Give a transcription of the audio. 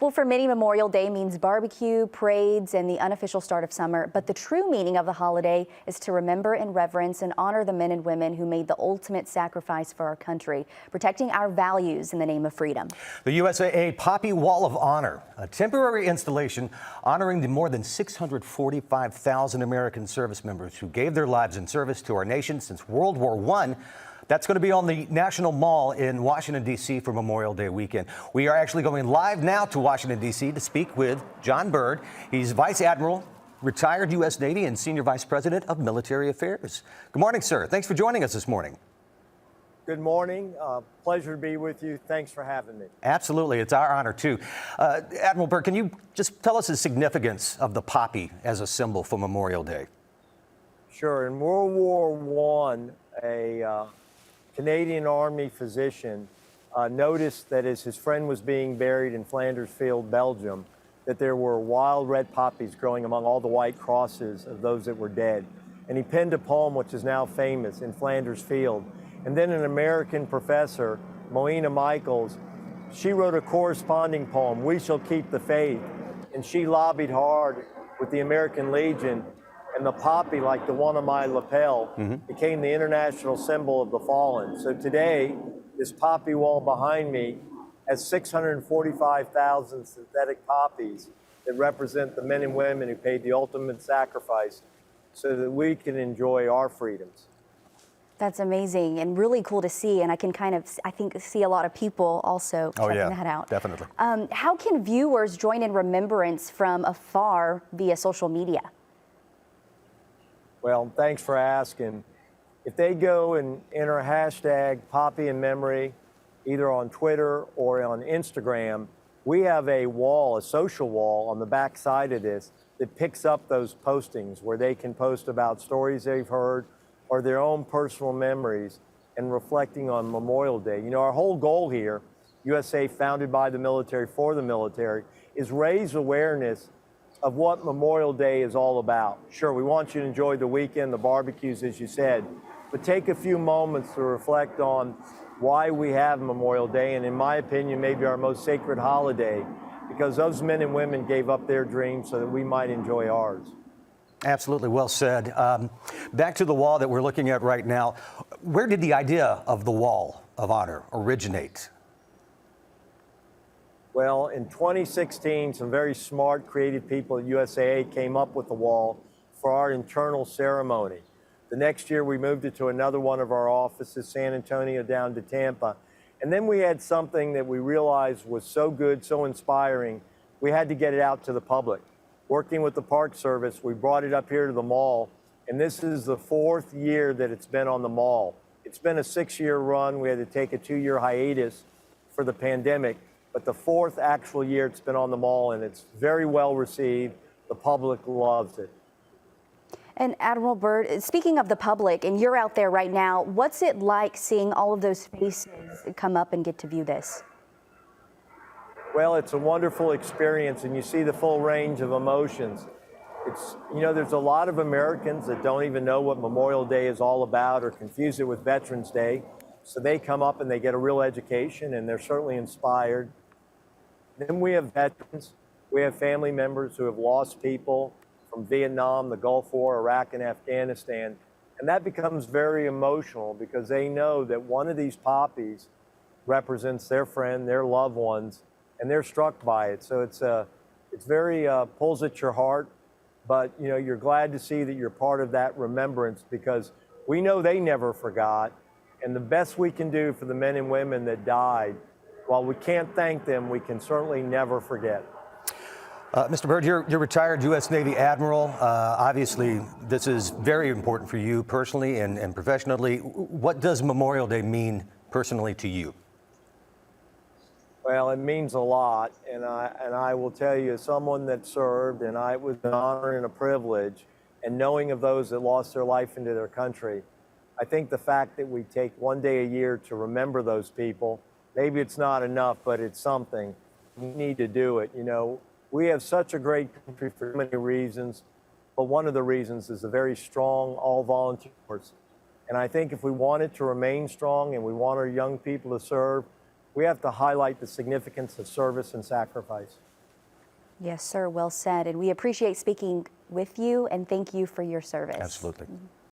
Well, for many, Memorial Day means barbecue, parades, and the unofficial start of summer. But the true meaning of the holiday is to remember and reverence and honor the men and women who made the ultimate sacrifice for our country, protecting our values in the name of freedom. The USAA Poppy Wall of Honor, a temporary installation honoring the more than 645,000 American service members who gave their lives in service to our nation since World War I. That's going to be on the National Mall in Washington, D.C. for Memorial Day weekend. We are actually going live now to Washington, D.C. to speak with John Byrd. He's Vice Admiral, retired U.S. Navy, and Senior Vice President of Military Affairs. Good morning, sir. Thanks for joining us this morning. Good morning. Pleasure to be with you. Thanks for having me. Absolutely. It's our honor, too. Admiral Byrd, can you just tell us the significance of the poppy as a symbol for Memorial Day? Sure. In World War I, a Canadian Army physician noticed that as his friend was being buried in Flanders Field, Belgium, that there were wild red poppies growing among all the white crosses of those that were dead. And he penned a poem which is now famous, In Flanders Field. And then an American professor, Moina Michaels, she wrote a corresponding poem, We Shall Keep the Faith. And she lobbied hard with the American Legion. And the poppy, like the one on my lapel, became the international symbol of the fallen. So today, this poppy wall behind me has 645,000 synthetic poppies that represent the men and women who paid the ultimate sacrifice so that we can enjoy our freedoms. That's amazing and really cool to see. And I can I think, see a lot of people also checking that out. Definitely. How can viewers join in remembrance from afar via social media? Well, thanks for asking. If they go and enter hashtag Poppy in Memory, either on Twitter or on Instagram, we have a wall, a social wall on the back side of this that picks up those postings where they can post about stories they've heard or their own personal memories and reflecting on Memorial Day. You know, our whole goal here, USA founded by the military for the military, is raise awareness of what Memorial Day is all about. Sure, we want you to enjoy the weekend, the barbecues, as you said, but take a few moments to reflect on why we have Memorial Day, and in my opinion, maybe our most sacred holiday, because those men and women gave up their dreams so that we might enjoy ours. Absolutely, well said. Back to the wall that we're looking at right now. Where did the idea of the Wall of Honor originate? Well, in 2016, some very smart, creative people at USAA came up with the wall for our internal ceremony. The next year, we moved it to another one of our offices, San Antonio down to Tampa. And then we had something that we realized was so good, so inspiring, we had to get it out to the public. Working with the Park Service, we brought it up here to the mall, and this is the 4th year that it's been on the mall. It's been a 6-year run. We had to take a 2-year hiatus for the pandemic. But the 4th actual year it's been on the mall, and it's very well received. The public loves it. And Admiral Byrd, speaking of the public, and you're out there right now, what's it like seeing all of those faces come up and get to view this? Well, it's a wonderful experience, and you see the full range of emotions. You know, there's a lot of Americans that don't even know what Memorial Day is all about or confuse it with Veterans Day. So they come up and they get a real education, and they're certainly inspired. Then we have veterans. We have family members who have lost people from Vietnam, the Gulf War, Iraq, and Afghanistan. And that becomes very emotional because they know that one of these poppies represents their friend, their loved ones, and they're struck by it. So it's very pulls at your heart, but you know, you're glad to see that you're part of that remembrance because we know they never forgot. And the best we can do for the men and women that died, while we can't thank them, we can certainly never forget. Mr. Byrd, you're retired U.S. Navy Admiral. Obviously, this is very important for you personally and professionally. What does Memorial Day mean personally to you? Well, it means a lot, and I will tell you, as someone that served, and it was an honor and a privilege, and knowing of those that lost their life into their country, I think the fact that we take one day a year to remember those people, maybe it's not enough, but it's something. We need to do it. You know, we have such a great country for many reasons, but one of the reasons is a very strong all-volunteer force. And I think if we want it to remain strong and we want our young people to serve, we have to highlight the significance of service and sacrifice. Yes, sir. Well said. And we appreciate speaking with you and thank you for your service. Absolutely.